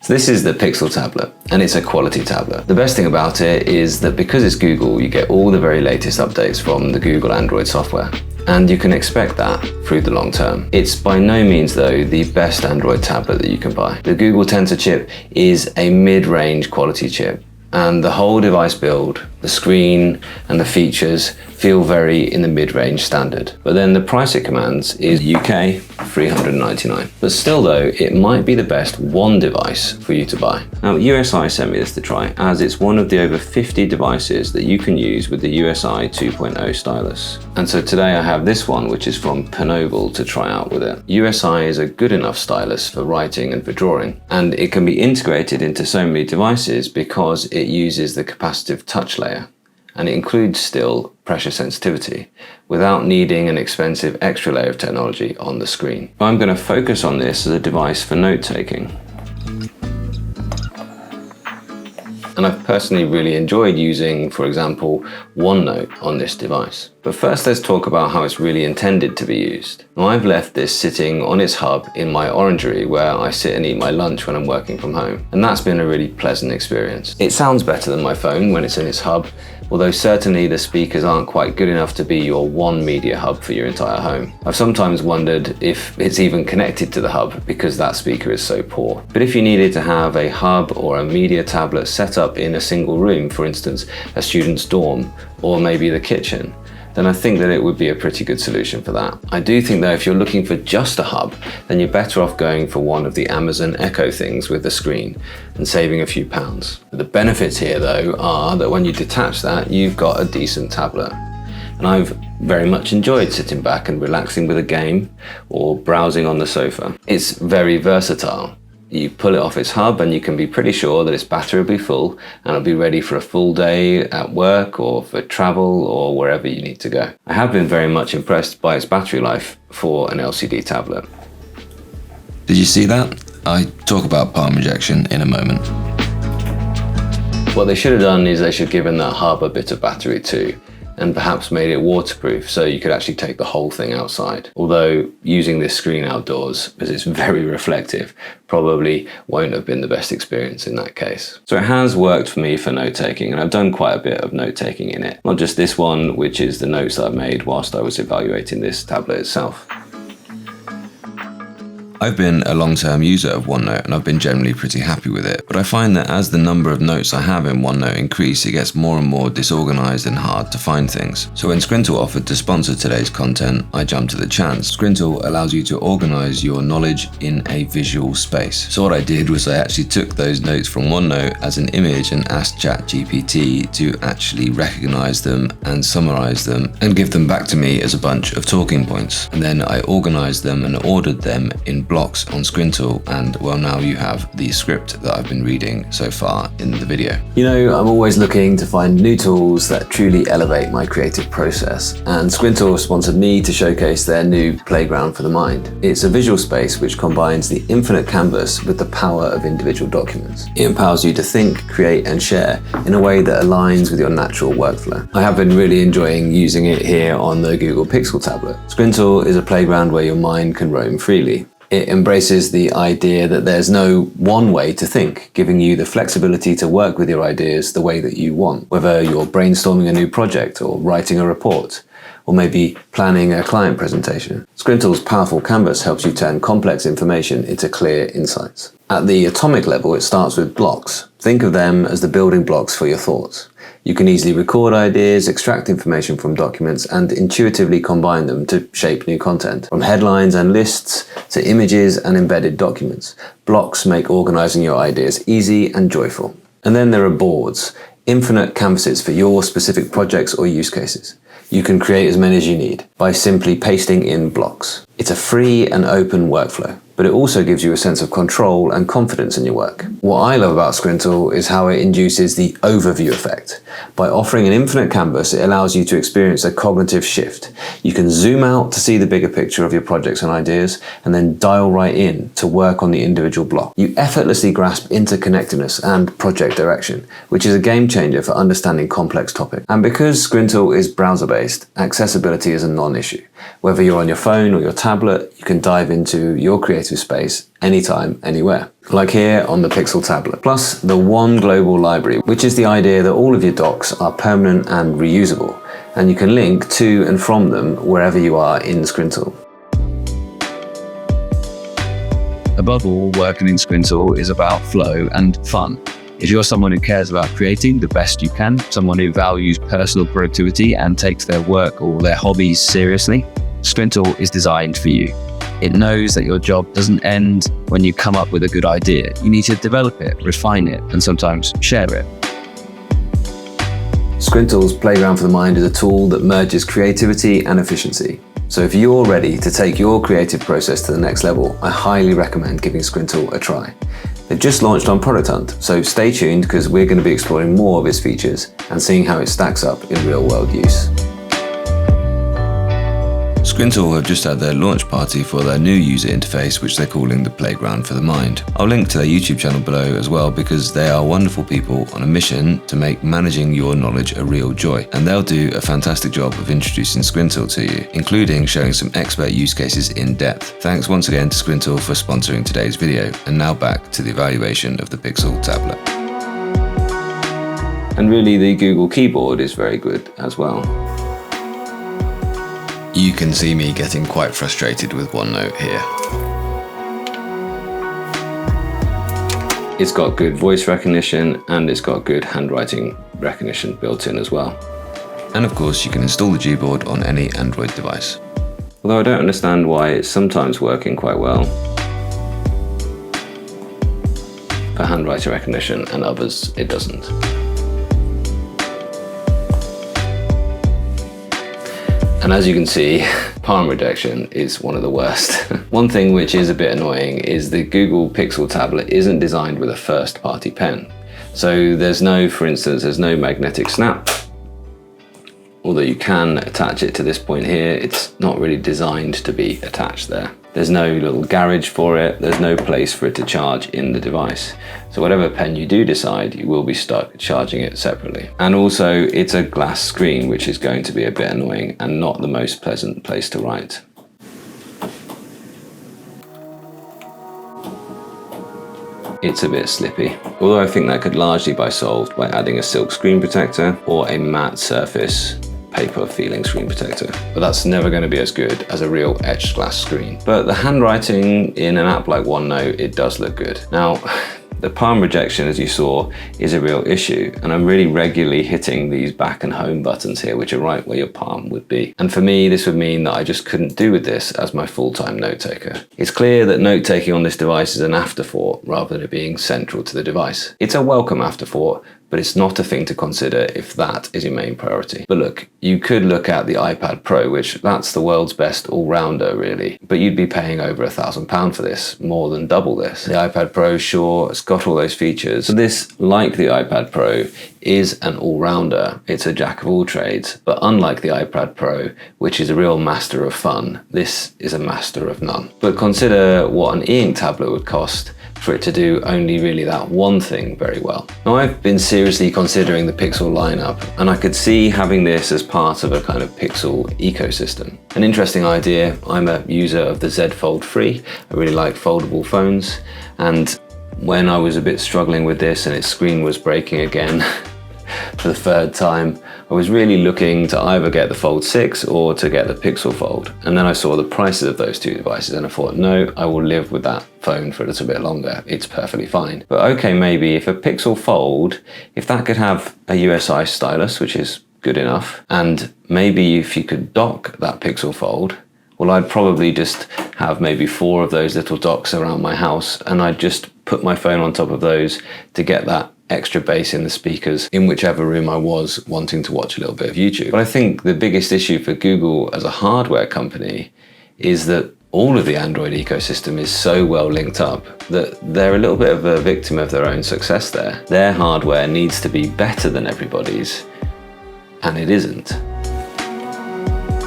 So this is the Pixel tablet, and it's a quality tablet. The best thing about it is that because it's Google, you get all the very latest updates from the Google Android software. And you can expect that through the long term. It's by no means, though, the best Android tablet that you can buy. The Google Tensor chip is a mid-range quality chip, and the whole device build, the screen and the features feel very in the mid-range standard. But then the price it commands is UK $399. But still though, it might be the best one device for you to buy. Now USI sent me this to try, as it's one of the over 50 devices that you can use with the USI 2.0 stylus. And so today I have this one, which is from Penoble, to try out with it. USI is a good enough stylus for writing and for drawing, and it can be integrated into so many devices because it uses the capacitive touch layer, and it includes still pressure sensitivity without needing an expensive extra layer of technology on the screen. I'm going to focus on this as a device for note-taking. And I've personally really enjoyed using, for example, OneNote on this device. But first let's talk about how it's really intended to be used. Now, I've left this sitting on its hub in my orangery where I sit and eat my lunch when I'm working from home. And that's been a really pleasant experience. It sounds better than my phone when it's in its hub, although certainly the speakers aren't quite good enough to be your one media hub for your entire home. I've sometimes wondered if it's even connected to the hub because that speaker is so poor. But if you needed to have a hub or a media tablet set up in a single room, for instance, a student's dorm or maybe the kitchen, then I think that it would be a pretty good solution for that. I do think though, if you're looking for just a hub, then you're better off going for one of the Amazon Echo things with the screen and saving a few pounds. The benefits here though are that when you detach that, you've got a decent tablet. And I've very much enjoyed sitting back and relaxing with a game or browsing on the sofa. It's very versatile. You pull it off its hub and you can be pretty sure that its battery will be full and it'll be ready for a full day at work or for travel or wherever you need to go. I have been very much impressed by its battery life for an LCD tablet. Did you see that? I talk about palm ejection in a moment. What they should have done is they should have given that hub a bit of battery too, and perhaps made it waterproof so you could actually take the whole thing outside. Although using this screen outdoors, because it's very reflective, probably won't have been the best experience in that case. So it has worked for me for note-taking, and I've done quite a bit of note-taking in it. Not just this one, which is the notes that I've made whilst I was evaluating this tablet itself. I've been a long-term user of OneNote and I've been generally pretty happy with it, but I find that as the number of notes I have in OneNote increase, it gets more and more disorganized and hard to find things. So when Scrintl offered to sponsor today's content, I jumped at the chance. Scrintl allows you to organize your knowledge in a visual space. So what I did was I actually took those notes from OneNote as an image and asked ChatGPT to actually recognize them and summarize them and give them back to me as a bunch of talking points. And then I organized them and ordered them in blocks on Scrintl, and well, now you have the script that I've been reading so far in the video. You know, I'm always looking to find new tools that truly elevate my creative process, and Scrintl sponsored me to showcase their new Playground for the Mind. It's a visual space which combines the infinite canvas with the power of individual documents. It empowers you to think, create and share in a way that aligns with your natural workflow. I have been really enjoying using it here on the Google Pixel tablet. Scrintl is a playground where your mind can roam freely. It embraces the idea that there's no one way to think, giving you the flexibility to work with your ideas the way that you want, whether you're brainstorming a new project or writing a report, or maybe planning a client presentation. Scrintle's powerful canvas helps you turn complex information into clear insights. At the atomic level, it starts with blocks. Think of them as the building blocks for your thoughts. You can easily record ideas, extract information from documents, and intuitively combine them to shape new content. From headlines and lists to images and embedded documents, blocks make organizing your ideas easy and joyful. And then there are boards, infinite canvases for your specific projects or use cases. You can create as many as you need by simply pasting in blocks. It's a free and open workflow, but it also gives you a sense of control and confidence in your work. What I love about Scrintl is how it induces the overview effect. By offering an infinite canvas, it allows you to experience a cognitive shift. You can zoom out to see the bigger picture of your projects and ideas, and then dial right in to work on the individual block. You effortlessly grasp interconnectedness and project direction, which is a game changer for understanding complex topics. And because Scrintl is browser-based, accessibility is a non-issue. Whether you're on your phone or your tablet, you can dive into your creative space anytime, anywhere. Like here on the Pixel tablet. Plus the one global library, which is the idea that all of your docs are permanent and reusable, and you can link to and from them wherever you are in Squintle. Above all, working in Squintle is about flow and fun. If you're someone who cares about creating the best you can, someone who values personal productivity and takes their work or their hobbies seriously, Squintle is designed for you. It knows that your job doesn't end when you come up with a good idea. You need to develop it, refine it, and sometimes share it. Squintle's Playground for the Mind is a tool that merges creativity and efficiency. So if you're ready to take your creative process to the next level, I highly recommend giving Squintle a try. They've just launched on Product Hunt, so stay tuned because we're going to be exploring more of its features and seeing how it stacks up in real-world use. Squintle have just had their launch party for their new user interface, which they're calling the Playground for the Mind. I'll link to their YouTube channel below as well because they are wonderful people on a mission to make managing your knowledge a real joy. And they'll do a fantastic job of introducing Squintle to you, including showing some expert use cases in depth. Thanks once again to Squintle for sponsoring today's video. And now back to the evaluation of the Pixel tablet. And really the Google keyboard is very good as well. You can see me getting quite frustrated with OneNote here. It's got good voice recognition and it's got good handwriting recognition built in as well. And of course you can install the Gboard on any Android device. Although I don't understand why it's sometimes working quite well for handwriting recognition and others it doesn't. And as you can see, palm rejection is one of the worst. One thing which is a bit annoying is the Google Pixel tablet isn't designed with a first-party pen. So there's no, for instance, there's no magnetic snap. Although you can attach it to this point here, it's not really designed to be attached there. There's no little garage for it, there's no place for it to charge in the device. So whatever pen you do decide, you will be stuck charging it separately. And also it's a glass screen, which is going to be a bit annoying and not the most pleasant place to write. It's a bit slippy, although I think that could largely be solved by adding a silk screen protector or a matte surface paper feeling screen protector, but that's never going to be as good as a real etched glass screen. But the handwriting in an app like OneNote, it does look good. Now, the palm rejection, as you saw, is a real issue, and I'm really regularly hitting these back and home buttons here, which are right where your palm would be. And for me, this would mean that I just couldn't do with this as my full-time note taker. It's clear that note taking on this device is an afterthought rather than it being central to the device. It's a welcome afterthought, but it's not a thing to consider if that is your main priority. But look, you could look at the iPad Pro, which that's the world's best all-rounder really, but you'd be paying over £1,000 for this, more than double this. The iPad Pro, sure, it's got all those features. So this, like the iPad Pro, is an all-rounder. It's a jack of all trades, but unlike the iPad Pro, which is a real master of fun, this is a master of none. But consider what an e-ink tablet would cost for it to do only really that one thing very well. Now, I've been seriously considering the Pixel lineup, and I could see having this as part of a kind of Pixel ecosystem. An interesting idea. I'm a user of the Z Fold 3. I really like foldable phones, and when I was a bit struggling with this and its screen was breaking again for the third time, I was really looking to either get the Fold 6 or to get the Pixel Fold. And then I saw the prices of those two devices and I thought, no, I will live with that phone for a little bit longer. It's perfectly fine. But okay, maybe if a Pixel Fold, if that could have a USI stylus, which is good enough, and maybe if you could dock that Pixel Fold, well, I'd probably just have maybe 4 of those little docks around my house, and I'd just put my phone on top of those to get that extra bass in the speakers in whichever room I was wanting to watch a little bit of YouTube. But I think the biggest issue for Google as a hardware company is that all of the Android ecosystem is so well linked up that they're a little bit of a victim of their own success there. Their hardware needs to be better than everybody's, and it isn't.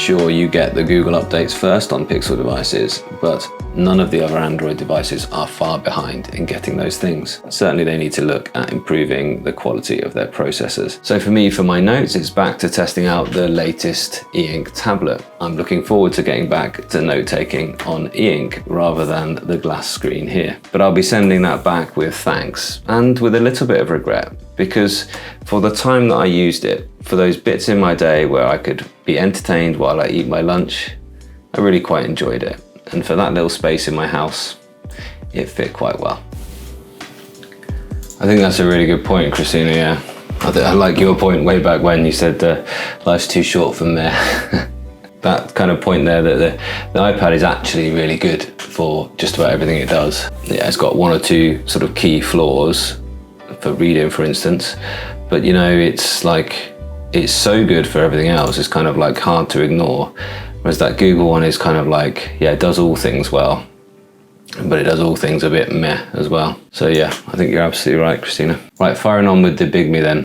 Sure, you get the Google updates first on Pixel devices, but none of the other Android devices are far behind in getting those things. Certainly they need to look at improving the quality of their processors. So for me, for my notes, it's back to testing out the latest e-ink tablet. I'm looking forward to getting back to note-taking on e-ink rather than the glass screen here. But I'll be sending that back with thanks and with a little bit of regret, because for the time that I used it, for those bits in my day where I could be entertained while I eat my lunch, I really quite enjoyed it. And for that little space in my house, it fit quite well. I think that's a really good point, Christina, yeah. I like your point way back when you said life's too short for meh. That kind of point there, that the iPad is actually really good for just about everything it does. Yeah, it's got one or two sort of key flaws for reading, for instance, but you know, it's so good for everything else. It's kind of like hard to ignore. Whereas that Google one is kind of like, yeah, it does all things well, but it does all things a bit meh as well. So yeah, I think you're absolutely right, Christina. Right, firing on with the Bigme then.